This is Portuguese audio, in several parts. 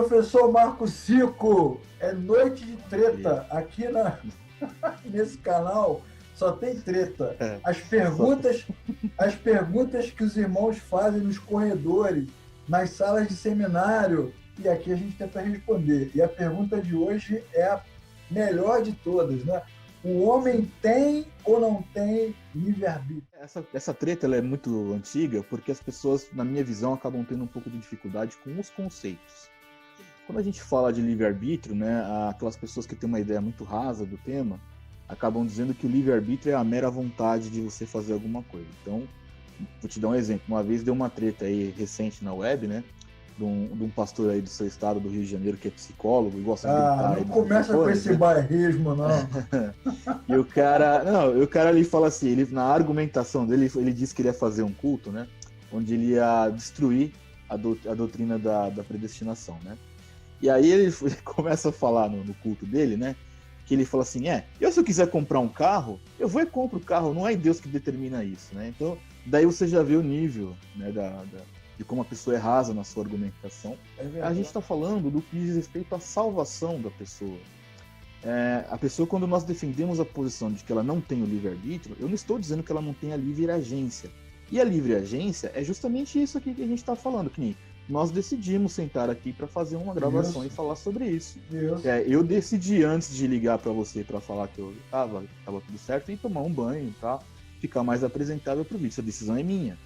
Professor Marco Cico, é noite de treta aqui nesse canal. Só tem treta. As perguntas que os irmãos fazem nos corredores, nas salas de seminário, e aqui a gente tenta responder. E a pergunta de hoje é a melhor de todas, né? O homem tem ou não tem livre-arbítrio? Essa treta ela é muito antiga porque as pessoas, na minha visão, acabam tendo um pouco de dificuldade com os conceitos. Quando a gente fala de livre-arbítrio, né, aquelas pessoas que têm uma ideia muito rasa do tema acabam dizendo que o livre-arbítrio é a mera vontade de você fazer alguma coisa. Então, vou te dar um exemplo. Uma vez deu uma treta aí recente na web, né? De um pastor aí do seu estado, do Rio de Janeiro, que é psicólogo e gosta de gritar. Não começa com esse bairrismo, não. E o cara ali fala assim, na argumentação dele, ele disse que ele ia fazer um culto, né? Onde ele ia destruir a doutrina da predestinação, né? E aí ele começa a falar no culto dele, né? Que ele fala assim, se eu quiser comprar um carro, eu vou e compro o carro, não é Deus que determina isso, né? Então, daí você já vê o nível, né, de como a pessoa é rasa na sua argumentação. A gente está falando do que diz respeito à salvação da pessoa. A pessoa, quando nós defendemos a posição de que ela não tem o livre-arbítrio, eu não estou dizendo que ela não tem a livre-agência. E a livre-agência é justamente isso aqui que a gente está falando, que nem nós decidimos sentar aqui para fazer uma gravação e falar sobre isso. Eu decidi antes de ligar para você para falar que eu estava tudo certo e tomar um banho, tá? Ficar mais apresentável para o vídeo. Essa decisão é minha.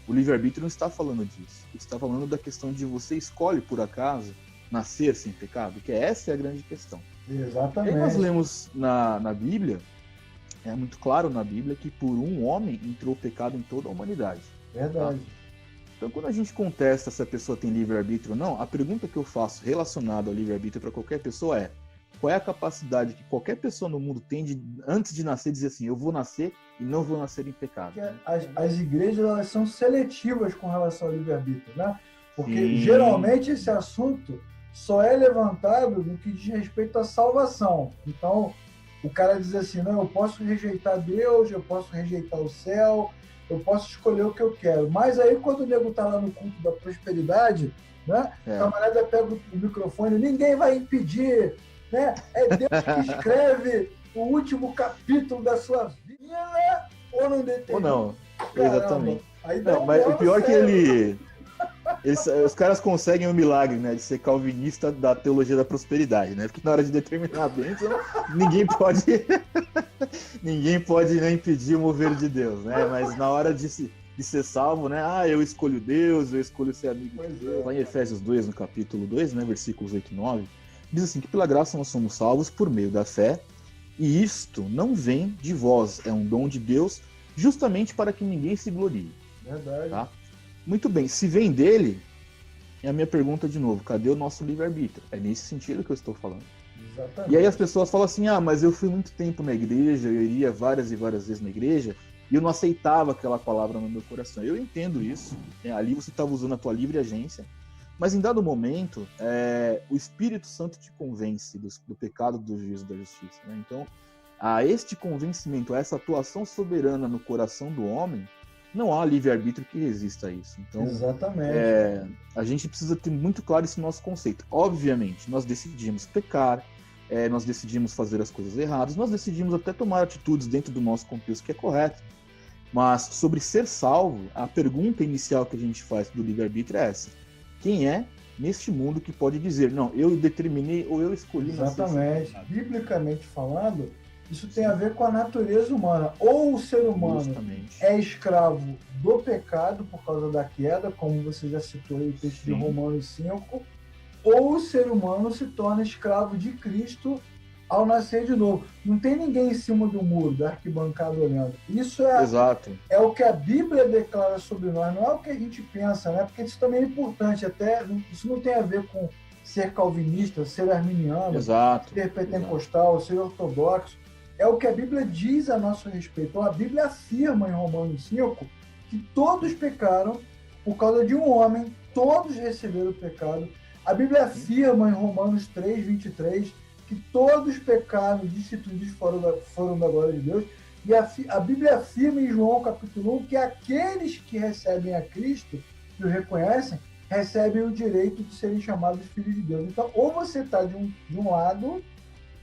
O livre-arbítrio não está falando disso. Está falando da questão de você escolhe, por acaso, nascer sem pecado, que essa é a grande questão. Exatamente. E aí nós lemos na Bíblia, é muito claro na Bíblia, que por um homem entrou o pecado em toda a humanidade. Verdade. Tá? Então, quando a gente contesta se a pessoa tem livre-arbítrio ou não, a pergunta que eu faço relacionada ao livre-arbítrio para qualquer pessoa é: qual é a capacidade que qualquer pessoa no mundo tem de, antes de nascer, dizer assim, eu vou nascer e não vou nascer em pecado? As igrejas, elas são seletivas com relação ao livre-arbítrio, né? Porque geralmente esse assunto só é levantado no que diz respeito à salvação. Então, o cara diz assim, não, eu posso rejeitar Deus, eu posso rejeitar o céu, eu posso escolher o que eu quero. Mas aí, quando o nego está lá no culto da prosperidade, né? O camarada pega o microfone, ninguém vai impedir, né? É Deus que escreve o último capítulo da sua vida, ou não determina. Ou não, Caramba. Exatamente. Aí não, mas o pior é que os caras conseguem o milagre, né, de ser calvinista da teologia da prosperidade, né? Porque na hora de determinar a bênção, ninguém pode né, impedir o mover de Deus, né? Mas na hora de ser salvo, né? Eu escolho Deus, eu escolho ser amigo de Deus. Lá em Efésios 2, no capítulo 2, né, versículos 8 e 9, diz assim, que pela graça nós somos salvos por meio da fé, e isto não vem de vós, é um dom de Deus, justamente para que ninguém se glorie. Verdade. Tá? Muito bem, se vem dele, é a minha pergunta de novo, cadê o nosso livre-arbítrio? É nesse sentido que eu estou falando. Exatamente. E aí as pessoas falam assim, mas eu fui muito tempo na igreja, eu iria várias e várias vezes na igreja, e eu não aceitava aquela palavra no meu coração. Eu entendo isso, né? Ali você estava usando a tua livre agência, mas em dado momento, o Espírito Santo te convence do pecado, do juízo e da justiça. Né? Então, a este convencimento, a essa atuação soberana no coração do homem, não há livre-arbítrio que resista a isso. Então, exatamente. A gente precisa ter muito claro esse nosso conceito. Obviamente, nós decidimos pecar, nós decidimos fazer as coisas erradas, nós decidimos até tomar atitudes dentro do nosso contexto que é correto. Mas sobre ser salvo, a pergunta inicial que a gente faz do livre-arbítrio é essa. Quem é neste mundo que pode dizer, não, eu determinei ou eu escolhi nascer? Exatamente. Biblicamente falando, isso tem a ver com a natureza humana. Ou o ser humano é escravo do pecado por causa da queda, como você já citou aí o texto de Romanos 5, ou o ser humano se torna escravo de Cristo ao nascer de novo. Não tem ninguém em cima do muro, da arquibancada olhando. Isso é o que a Bíblia declara sobre nós, não é o que a gente pensa, né? Porque isso também é importante. Até isso não tem a ver com ser calvinista, ser arminiano, ser pentecostal, ser ortodoxo. É o que a Bíblia diz a nosso respeito. Então, a Bíblia afirma em Romanos 5 que todos pecaram por causa de um homem, todos receberam o pecado. A Bíblia afirma em Romanos 3, 23, que todos pecaram, destituídos foram da glória de Deus. E a Bíblia afirma em João capítulo 1 que aqueles que recebem a Cristo, que o reconhecem, recebem o direito de serem chamados filhos de Deus. Então, ou você está de um lado,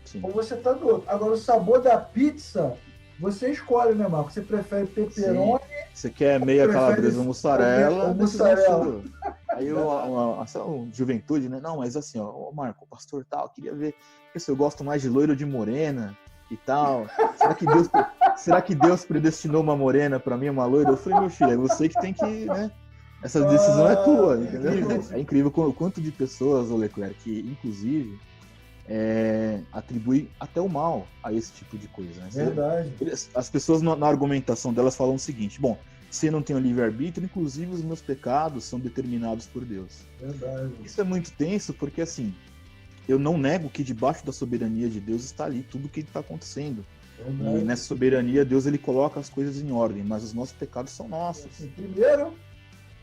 sim, ou você está do outro. Agora, o sabor da pizza, você escolhe, né, Marco? Você prefere pepperoni? Sim. Você quer meia calabresa ou mussarela? Aí uma juventude, né? Não, mas assim, ó, Marco, o pastor tal, queria ver se eu gosto mais de loiro ou de morena e tal. Será que Deus predestinou uma morena para mim, uma loira? Eu falei, meu filho, é você que tem que, né? Essa decisão é tua, entendeu? É incrível o quanto de pessoas, Leclerc, que inclusive atribui até o mal a esse tipo de coisa. Né? Verdade. As pessoas na argumentação delas falam o seguinte: bom, se eu não tenho livre-arbítrio, inclusive os meus pecados são determinados por Deus. Verdade. Isso é muito tenso porque, assim, eu não nego que debaixo da soberania de Deus está ali tudo o que está acontecendo. Verdade. E nessa soberania, Deus ele coloca as coisas em ordem, mas os nossos pecados são nossos. Primeiro,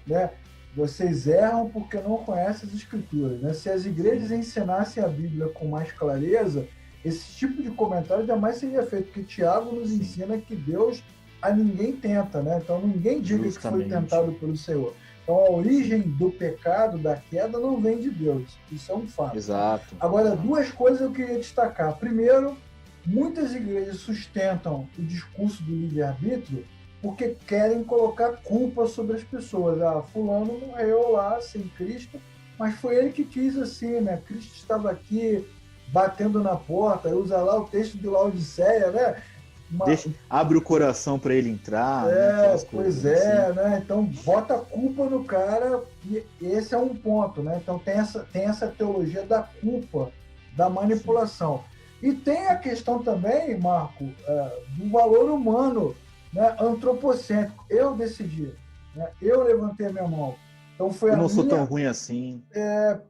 né, vocês erram porque não conhecem as Escrituras. Né? Se as igrejas ensinassem a Bíblia com mais clareza, esse tipo de comentário jamais seria feito, porque Tiago nos ensina que Deus a ninguém tenta, né? Então ninguém diga que foi tentado pelo Senhor. Então a origem do pecado, da queda, não vem de Deus. Isso é um fato. Exato. Agora, duas coisas eu queria destacar. Primeiro, muitas igrejas sustentam o discurso do livre-arbítrio porque querem colocar culpa sobre as pessoas. Ah, fulano morreu lá sem Cristo, mas foi ele que quis assim, né? Cristo estava aqui batendo na porta, usa lá o texto de Laodiceia, né? Abre o coração para ele entrar. Pois é, assim. Né? Então bota a culpa no cara, e esse é um ponto, né? Então tem essa teologia da culpa, da manipulação. Sim. E tem a questão também, Marco, do valor humano, né? Antropocêntrico. Eu decidi, né? Eu levantei a minha mão. Então foi eu não sou tão ruim assim.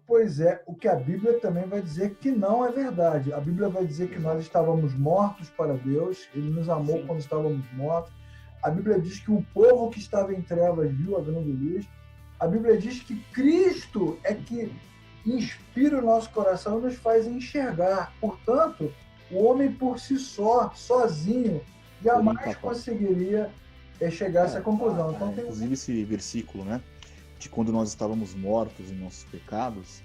Pois é, o que a Bíblia também vai dizer que não é verdade. A Bíblia vai dizer que nós estávamos mortos para Deus, Ele nos amou Sim. quando estávamos mortos. A Bíblia diz que o povo que estava em trevas viu a grande luz. A Bíblia diz que Cristo é que inspira o nosso coração e nos faz enxergar. Portanto, o homem por si só, sozinho, jamais conseguiria chegar a essa conclusão. Então, inclusive esse versículo, né? De quando nós estávamos mortos em nossos pecados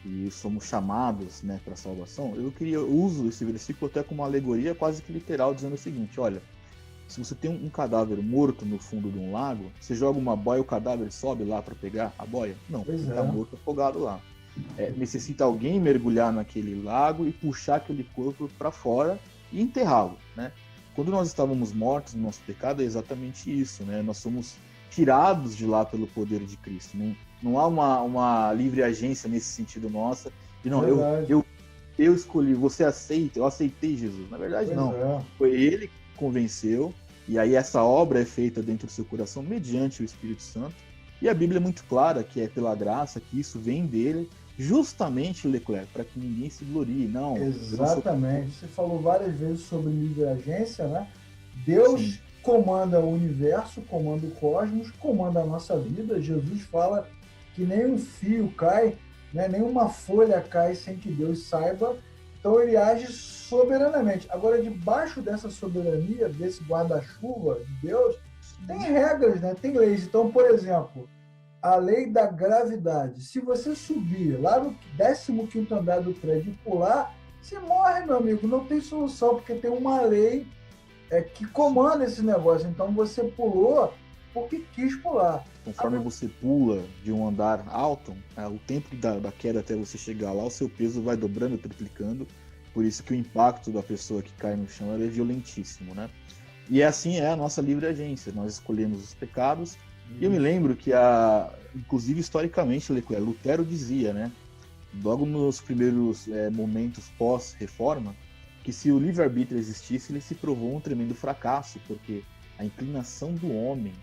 e somos chamados, né, para a salvação, eu uso esse versículo até como uma alegoria quase que literal, dizendo o seguinte: olha, se você tem um cadáver morto no fundo de um lago, você joga uma boia, o cadáver sobe lá para pegar a boia? Não, ele está morto, afogado lá. Necessita alguém mergulhar naquele lago e puxar aquele corpo para fora e enterrá-lo, né? Quando nós estávamos mortos no nosso pecado, é exatamente isso, né? Nós somos tirados de lá pelo poder de Cristo. Não há uma livre agência nesse sentido nossa. E não, eu escolhi, você aceita, eu aceitei Jesus. Na verdade, não. Foi ele que convenceu, e aí essa obra é feita dentro do seu coração mediante o Espírito Santo. E a Bíblia é muito clara que é pela graça, que isso vem dele, justamente, Leclerc, para que ninguém se glorie. Não. Exatamente. Você falou várias vezes sobre livre agência, né? Deus Sim. comanda o universo, comanda o cosmos, comanda a nossa vida. Jesus fala que nem um fio cai, né? Nenhuma folha cai sem que Deus saiba. Então ele age soberanamente. Agora, debaixo dessa soberania, desse guarda-chuva de Deus, tem regras, né? Tem leis. Então, por exemplo, a lei da gravidade. Se você subir lá no 15º andar do prédio e pular, você morre, meu amigo. Não tem solução, porque tem uma lei que comanda esse negócio. Então você pulou porque quis pular. Conforme você pula de um andar alto, o tempo da queda até você chegar lá, o seu peso vai dobrando, triplicando. Por isso que o impacto da pessoa que cai no chão é violentíssimo, né? E assim é a nossa livre agência. Nós escolhemos os pecados. E eu me lembro que, inclusive historicamente, Lutero dizia, né? Logo nos primeiros momentos pós-reforma, que se o livre-arbítrio existisse, ele se provou um tremendo fracasso, porque a inclinação do homem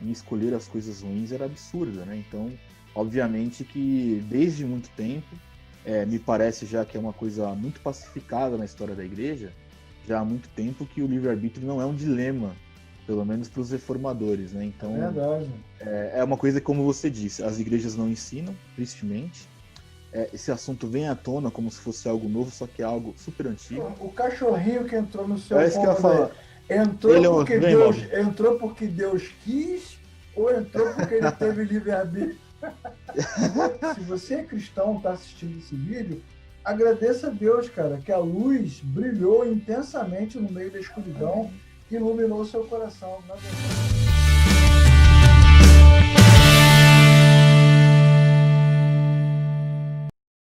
em escolher as coisas ruins era absurda, né? Então, obviamente que desde muito tempo, me parece já que é uma coisa muito pacificada na história da igreja, já há muito tempo que o livre-arbítrio não é um dilema, pelo menos para os reformadores, né? Então, verdade. É uma coisa que, como você disse, as igrejas não ensinam, tristemente. Esse assunto vem à tona como se fosse algo novo, só que é algo super antigo. O cachorrinho que entrou no seu isso que eu ia falar. Entrou porque Deus quis ou entrou porque ele teve livre-arbítrio? Se você é cristão, está assistindo esse vídeo, agradeça a Deus, cara, que a luz brilhou intensamente no meio da escuridão e iluminou seu coração. Na verdade.